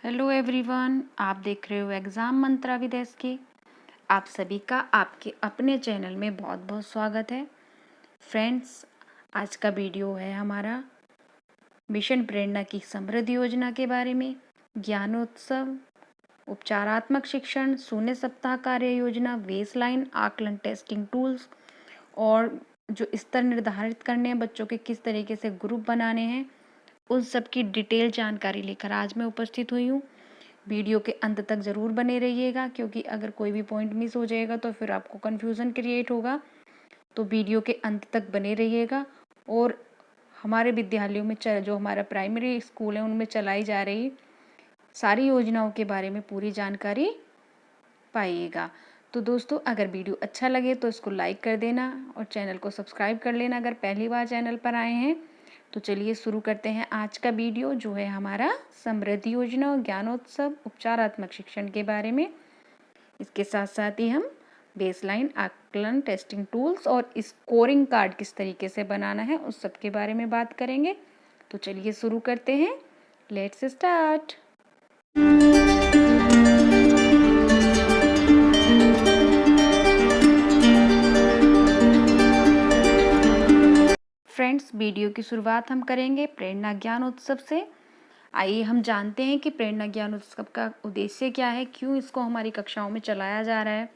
Hello everyone, आप देख रहे हो एग्ज़ाम मंत्रा विद एसके। आप सभी का आपके अपने चैनल में बहुत बहुत स्वागत है। फ्रेंड्स, आज का वीडियो है हमारा मिशन प्रेरणा की समृद्ध योजना के बारे में। ज्ञानोत्सव, उपचारात्मक शिक्षण, शून्य सप्ताह कार्य योजना, बेसलाइन आकलन टेस्टिंग टूल्स और जो स्तर निर्धारित करने हैं, बच्चों के किस तरीके से ग्रुप बनाने हैं, उन सब की डिटेल जानकारी लेकर आज मैं उपस्थित हुई हूँ। वीडियो के अंत तक ज़रूर बने रहिएगा, क्योंकि अगर कोई भी पॉइंट मिस हो जाएगा तो फिर आपको कन्फ्यूज़न क्रिएट होगा। तो वीडियो के अंत तक बने रहिएगा और हमारे विद्यालयों में जो हमारा प्राइमरी स्कूल है उनमें चलाई जा रही सारी योजनाओं के बारे में पूरी जानकारी पाइएगा। तो दोस्तों, अगर वीडियो अच्छा लगे तो इसको लाइक कर देना और चैनल को सब्सक्राइब कर लेना अगर पहली बार चैनल पर आए हैं। तो चलिए शुरू करते हैं आज का वीडियो, जो है हमारा समृद्धि योजना और ज्ञानोत्सव उपचारात्मक शिक्षण के बारे में। इसके साथ साथ ही हम बेसलाइन आकलन टेस्टिंग टूल्स और स्कोरिंग कार्ड किस तरीके से बनाना है उस सब के बारे में बात करेंगे। तो चलिए शुरू करते हैं। Let's start. फ्रेंड्स, वीडियो की शुरुआत हम करेंगे प्रेरणा ज्ञान उत्सव से। आइए हम जानते हैं कि प्रेरणा ज्ञान उत्सव का उद्देश्य क्या है, क्यों इसको हमारी कक्षाओं में चलाया जा रहा है,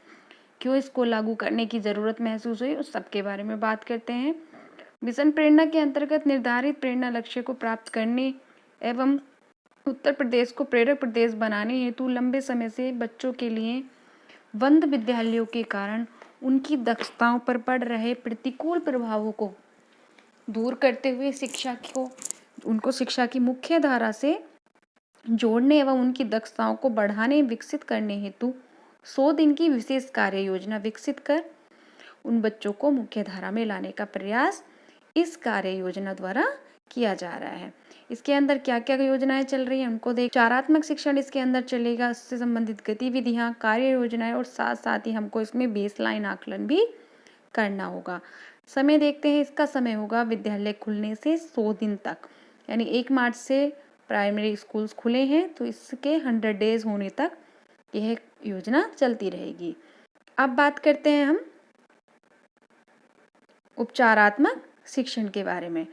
क्यों इसको लागू करने की ज़रूरत महसूस हुई, उस सब के बारे में बात करते हैं। मिशन प्रेरणा के अंतर्गत निर्धारित प्रेरणा लक्ष्य को प्राप्त करने एवं उत्तर प्रदेश को प्रेरक प्रदेश बनाने हेतु लंबे समय से बच्चों के लिए बंद विद्यालयों के कारण उनकी दक्षताओं पर पड़ रहे प्रतिकूल प्रभावों को दूर करते हुए उनको शिक्षा की मुख्य धारा से जोड़ने एवं उनकी दक्षताओं को बढ़ाने विकसित करने हेतु 100 दिन की विशेष कार्य योजना विकसित कर उन बच्चों को मुख्य धारा में लाने का प्रयास इस कार्य योजना द्वारा किया जा रहा है। इसके अंदर क्या क्या योजनाएं चल रही हैं उनको देख। उपचारात्मक शिक्षण इसके अंदर चलेगा, उससे संबंधित गतिविधियां, कार्य योजनाएं और साथ साथ ही हमको इसमें बेसलाइन आकलन भी करना होगा। समय देखते हैं, इसका समय होगा विद्यालय खुलने से 100 दिन तक, यानी 1 मार्च से प्राइमरी स्कूल्स खुले हैं तो इसके 100 डेज होने तक यह योजना चलती रहेगी। अब बात करते हैं हम उपचारात्मक शिक्षण के बारे में।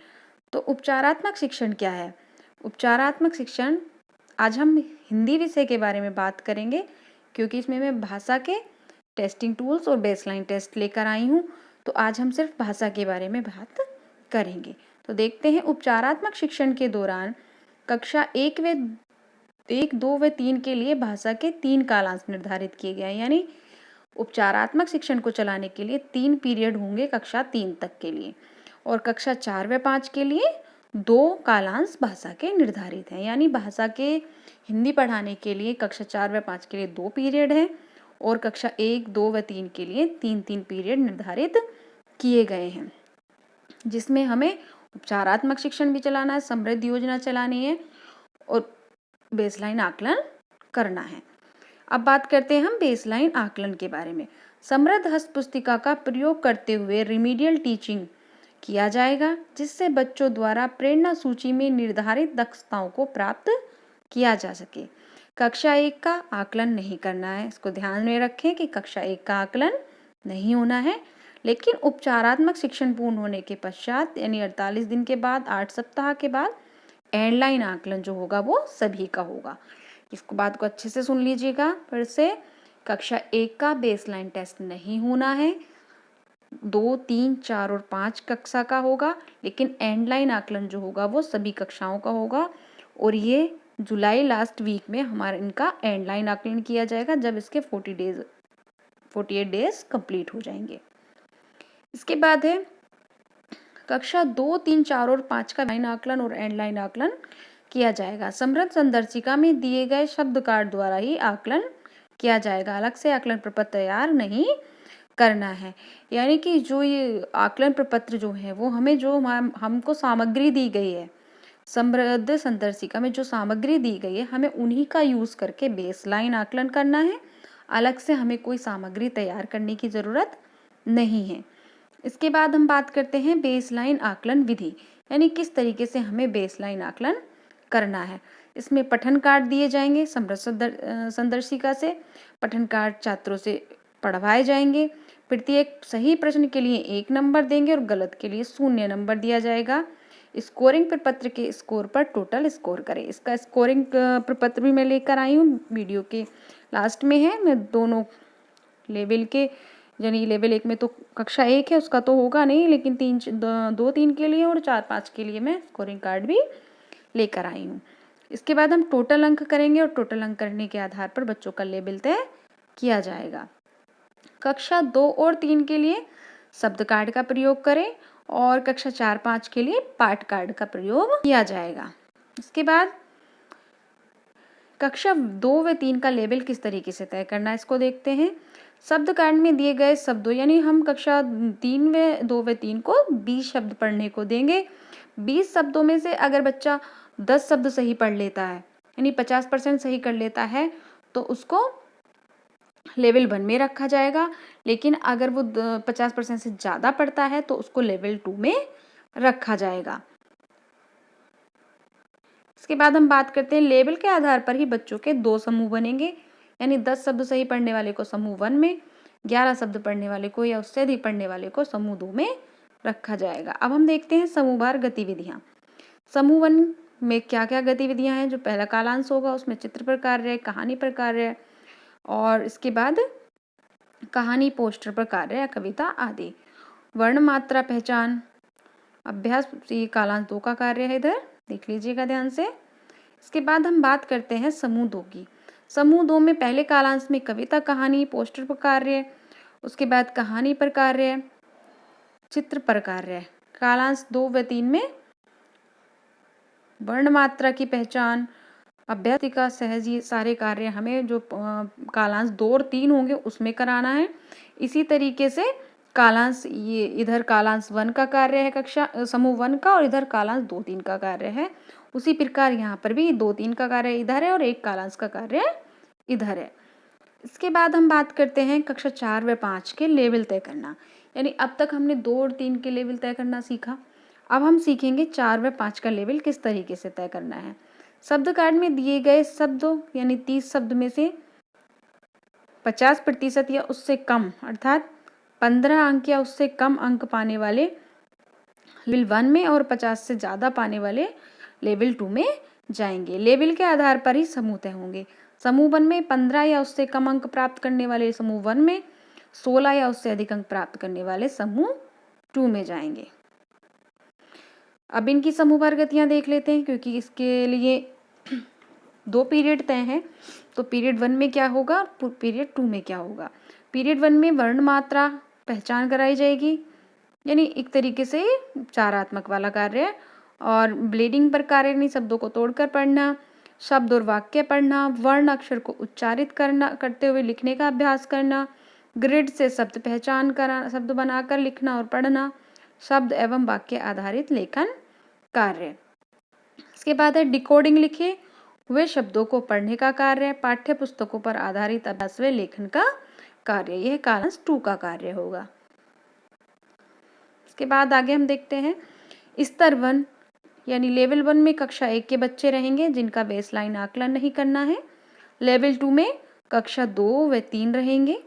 तो उपचारात्मक शिक्षण क्या है? उपचारात्मक शिक्षण, आज हम हिंदी विषय के बारे में बात करेंगे, क्योंकि इसमें मैं भाषा के टेस्टिंग टूल्स और बेसलाइन टेस्ट लेकर आई हूँ। तो आज हम सिर्फ भाषा के बारे में बात करेंगे। तो देखते हैं, उपचारात्मक शिक्षण के दौरान कक्षा 1, 2 व 3 के लिए भाषा के 3 कालांश निर्धारित किए गए हैं। यानी उपचारात्मक शिक्षण को चलाने के लिए 3 पीरियड होंगे कक्षा 3 तक के लिए, और कक्षा 4 व 5 के लिए 2 कालांश भाषा के निर्धारित हैं। यानी भाषा के हिंदी पढ़ाने के लिए कक्षा 4 व 5 के लिए 2 पीरियड हैं और कक्षा 1, 2 व 3 के लिए 3-3 पीरियड निर्धारित किए गए हैं, जिसमें हमें उपचारात्मक शिक्षण भी चलाना है, समृद्धि योजना चलानी है और बेसलाइन आकलन करना है। अब बात करते हैं हम बेसलाइन आकलन के बारे में। समृद्ध हस्त पुस्तिका का प्रयोग करते हुए रिमीडियल टीचिंग किया जाएगा, जिससे बच्चों द्वारा प्रेरणा सूची में निर्धारित दक्षताओं को प्राप्त किया जा सके। कक्षा 1 का आकलन नहीं करना है, इसको ध्यान में रखें कि कक्षा 1 का आकलन नहीं होना है। लेकिन उपचारात्मक शिक्षण पूर्ण होने के पश्चात, यानी 48 दिन के बाद, 8 सप्ताह के बाद एंडलाइन आकलन जो होगा वो सभी का होगा। इसको बात को अच्छे से सुन लीजिएगा फिर से। कक्षा 1 का बेसलाइन टेस्ट नहीं होना है, 2, 3, 4 और 5 कक्षा का होगा, लेकिन एंडलाइन आकलन जो होगा वो सभी कक्षाओं का होगा। और ये जुलाई लास्ट वीक में हमारा इनका एंडलाइन आकलन किया जाएगा, जब इसके 48 डेज कंप्लीट हो जाएंगे। इसके बाद है कक्षा 2, 3, 4 और 5 का लाइन आकलन और एंडलाइन आकलन किया जाएगा। समृद्ध संदर्शिका में दिए गए शब्द कार्ड द्वारा ही आकलन किया जाएगा, अलग से आकलन प्रपत्र तैयार नहीं करना है। यानी कि जो ये आकलन प्रपत्र जो है वो हमें जो हमको सामग्री दी गई है, समृद्ध संदर्शिका में जो सामग्री दी गई है, हमें उन्हीं का यूज करके बेसलाइन आकलन करना है। अलग से हमें कोई सामग्री तैयार करने की जरूरत नहीं है। इसके बाद हम बात करते हैं बेसलाइन आकलन विधि, यानी किस तरीके से हमें बेसलाइन आकलन करना है। इसमें पठन कार्ड दिए जाएंगे समृद्ध संदर्शिका से। पठन कार्ड छात्रों से पढ़वाए जाएंगे। प्रत्येक सही प्रश्न के लिए 1 नंबर देंगे और गलत के लिए 0 नंबर दिया जाएगा। स्कोरिंग प्रपत्र के स्कोर पर टोटल स्कोर करें। इसका स्कोरिंग प्रपत्र भी मैं लेकर आई हूँ, वीडियो के लास्ट में है। मैं दोनों लेवल के, यानी लेवल 1 में तो कक्षा 1 है, उसका तो होगा नहीं, लेकिन 2-3 के लिए और 4-5 के लिए मैं स्कोरिंग कार्ड भी लेकर आई हूँ। इसके बाद हम टोटल अंक करेंगे और टोटल अंक करने के आधार पर बच्चों का लेवल तय किया जाएगा। कक्षा 2 और 3 के लिए शब्द कार्ड का प्रयोग करें और कक्षा 4-5 के लिए पाठ कार्ड का प्रयोग किया जाएगा। इसके बाद कक्षा 2 व 3 का लेवल किस तरीके से तय करना है, इसको देखते हैं। शब्द कार्ड में दिए गए शब्दों, यानी हम कक्षा 2 व 3 को 20 शब्द पढ़ने को देंगे। 20 शब्दों में से अगर बच्चा 10 शब्द सही पढ़ लेता है, यानी 50% सही कर लेता है, तो उसको लेवल 1 में रखा जाएगा। लेकिन अगर वो 50% से ज़्यादा पढ़ता है तो उसको लेवल 2 में रखा जाएगा। इसके बाद हम बात करते हैं लेवल के आधार पर ही बच्चों के 2 समूह बनेंगे, यानी 10 शब्द सही पढ़ने वाले को समूह 1 में, 11 शब्द पढ़ने वाले को या उससे अधिक पढ़ने वाले को समूह 2 में रखा जाएगा। अब हम देखते हैं समूहवार गतिविधियाँ। समूह 1 में क्या क्या गतिविधियाँ हैं। जो पहला कालांश होगा उसमें चित्र पर कार्य, कहानी पर कार्य, और इसके बाद कहानी, पोस्टर पर कार्य या कविता आदि। वर्ण मात्रा पहचान अभ्यास, ये कालांश 2 का कार्य है, इधर देख लीजिएगा ध्यान से। इसके बाद हम बात करते हैं समूह 2 की। समूह 2 में पहले कालांश में कविता, कहानी, पोस्टर पर कार्य, उसके बाद कहानी पर कार्य, चित्र पर कार्य। कालांश 2 व 3 में वर्ण मात्रा की पहचान, अभ्यास का सहज, ये सारे कार्य हमें जो कालांश 2 और 3 होंगे उसमें कराना है। इसी तरीके से कालांश, ये इधर कालांश 1 का कार्य है कक्षा समूह 1 का, और इधर कालांश 2-3 का कार्य है। उसी प्रकार यहाँ पर भी 2-3 का कार्य इधर है और एक कालांश का कार्य इधर है। इसके बाद हम बात करते हैं कक्षा 4 व 5 के लेवल तय करना। यानी अब तक हमने 2 और 3 के लेवल तय करना सीखा। अब हम सीखेंगे 4 व 5 का लेवल किस तरीके से तय करना है। शब्द कार्ड में दिए गए शब्दों, यानी 30 शब्द में से 50% या उससे कम, अर्थात 15 अंक या उससे कम अंक पाने वाले लेवल 1 में और 50 से ज़्यादा पाने वाले लेवल 2 में जाएंगे। लेवल के आधार पर ही समूह तय होंगे। समूह 1 में 15 या उससे कम अंक प्राप्त करने वाले समूह 1 में, 16 या उससे अधिक अंक प्राप्त करने वाले समूह 2 में जाएंगे। अब इनकी समूहवार गतियाँ देख लेते हैं, क्योंकि इसके लिए 2 पीरियड तय हैं। तो पीरियड 1 में क्या होगा, पीरियड 2 में क्या होगा। पीरियड 1 में वर्ण मात्रा पहचान कराई जाएगी, यानी एक तरीके से उपचारात्मक वाला कार्य, और ब्लीडिंग पर कार्य, नहीं शब्दों को तोड़कर पढ़ना, शब्द और वाक्य पढ़ना, वर्ण अक्षर को उच्चारित करते हुए लिखने का अभ्यास करना, ग्रिड से शब्द पहचान कर शब्द बनाकर लिखना और पढ़ना, शब्द एवं वाक्य आधारित लेखन कार्य। इसके बाद है डिकोडिंग, लिखे हुए शब्दों को पढ़ने का कार्य, पाठ्य पुस्तकों पर आधारित अभ्यास व लेखन का कार्य। यह कालांश 2 का कार्य होगा। इसके बाद आगे हम देखते हैं स्तर 1, यानी लेवल 1 में कक्षा 1 के बच्चे रहेंगे जिनका बेसलाइन आकलन नहीं करना है। लेवल 2 में कक्षा 2 व 3 रहेंगे,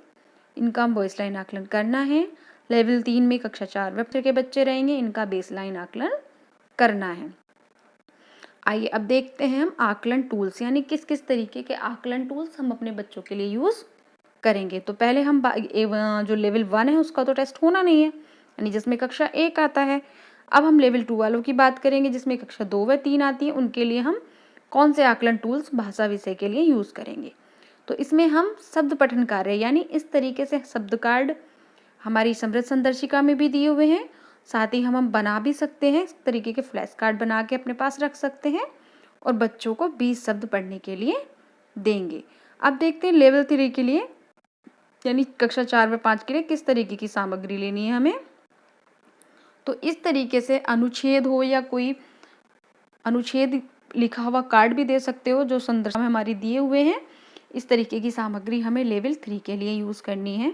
इनका बेसलाइन आकलन करना है। लेवल 3 में कक्षा 4 व 5 के बच्चे रहेंगे, इनका बेसलाइन आकलन करना है। आइए अब देखते हैं हम आकलन टूल्स, यानी किस किस तरीके के आकलन टूल्स हम अपने बच्चों के लिए यूज़ करेंगे। तो पहले हम जो लेवल 1 है उसका तो टेस्ट होना नहीं है, यानी जिसमें कक्षा 1 आता है। अब हम लेवल 2 वालों की बात करेंगे जिसमें कक्षा 2 व 3 आती है। उनके लिए हम कौन से आकलन टूल्स भाषा विषय के लिए यूज़ करेंगे। तो इसमें हम शब्द पठन कार्य, यानी इस तरीके से शब्द कार्ड हमारी समृद्ध संदर्शिका में भी दिए हुए हैं, साथ ही हम बना भी सकते हैं। इस तरीके के फ्लैश कार्ड बना के अपने पास रख सकते हैं और बच्चों को 20 शब्द पढ़ने के लिए देंगे। अब देखते हैं लेवल 3 के लिए, यानी कक्षा 4 व 5 के लिए किस तरीके की सामग्री लेनी है हमें। तो इस तरीके से अनुच्छेद हो या कोई अनुच्छेद लिखा हुआ कार्ड भी दे सकते हो जो संदर्शिका में हमारी दिए हुए हैं। इस तरीके की सामग्री हमें लेवल 3 के लिए यूज़ करनी है।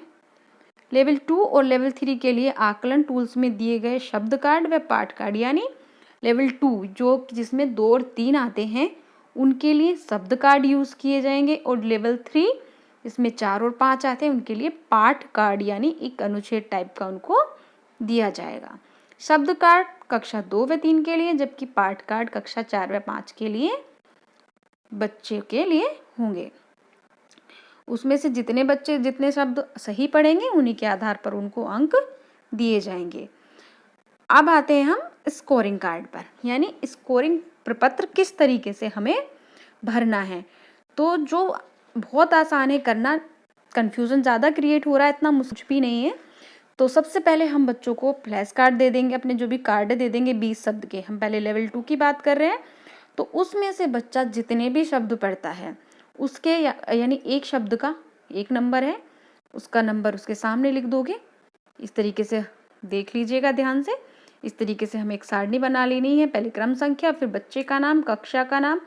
लेवल 2 और लेवल 3 के लिए आकलन टूल्स में दिए गए शब्द कार्ड व पाठ कार्ड, यानी लेवल 2 जो जिसमें 2 और 3 आते हैं, उनके लिए शब्द कार्ड यूज़ किए जाएंगे। और लेवल 3 इसमें 4 और 5 आते हैं, उनके लिए पाठ कार्ड यानी एक अनुच्छेद टाइप का उनको दिया जाएगा। शब्द कार्ड कक्षा 2 व 3 के लिए, जबकि पाठ कार्ड कक्षा 4 व 5 के लिए बच्चे के लिए होंगे। उसमें से जितने बच्चे जितने शब्द सही पढ़ेंगे उन्हीं के आधार पर उनको अंक दिए जाएंगे। अब आते हैं हम स्कोरिंग कार्ड पर, यानी स्कोरिंग प्रपत्र किस तरीके से हमें भरना है। तो जो बहुत आसान है करना, कन्फ्यूज़न ज़्यादा क्रिएट हो रहा है, इतना मुश्किल भी नहीं है। तो सबसे पहले हम बच्चों को फ्लैश कार्ड दे देंगे, अपने जो भी कार्ड दे देंगे 20 शब्द के। हम पहले लेवल 2 की बात कर रहे हैं, तो उसमें से बच्चा जितने भी शब्द पढ़ता है उसके यानी एक शब्द का 1 नंबर है, उसका नंबर उसके सामने लिख दोगे। इस तरीके से देख लीजिएगा ध्यान से। इस तरीके से हमें एक सारणी बना लेनी है, पहले क्रम संख्या, फिर बच्चे का नाम, कक्षा का नाम,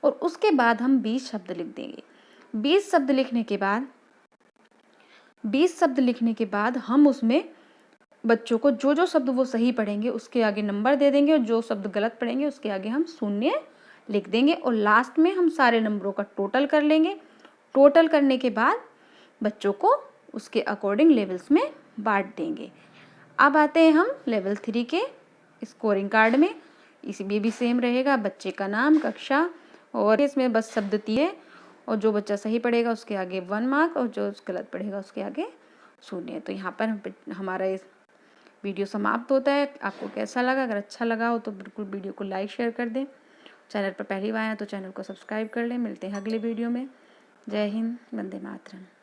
और उसके बाद हम 20 शब्द लिख देंगे। 20 शब्द लिखने के बाद हम उसमें बच्चों को जो जो शब्द वो सही पढ़ेंगे उसके आगे नंबर दे देंगे, और जो शब्द गलत पढ़ेंगे उसके आगे हम 0 लिख देंगे। और लास्ट में हम सारे नंबरों का टोटल कर लेंगे। टोटल करने के बाद बच्चों को उसके अकॉर्डिंग लेवल्स में बांट देंगे। अब आते हैं हम लेवल 3 के स्कोरिंग कार्ड में। इसमें भी सेम रहेगा, बच्चे का नाम, कक्षा, और इसमें बस शब्द दिए, और जो बच्चा सही पढ़ेगा उसके आगे 1 मार्क, और जो गलत पढ़ेगा उसके आगे 0। तो यहाँ पर हमारा इस वीडियो समाप्त होता है। आपको कैसा लगा? अगर अच्छा लगा हो तो बिल्कुल वीडियो को लाइक शेयर कर दें। चैनल पर पहली बार आए तो चैनल को सब्सक्राइब कर लें। मिलते हैं अगले वीडियो में। जय हिंद, वंदे मातरम।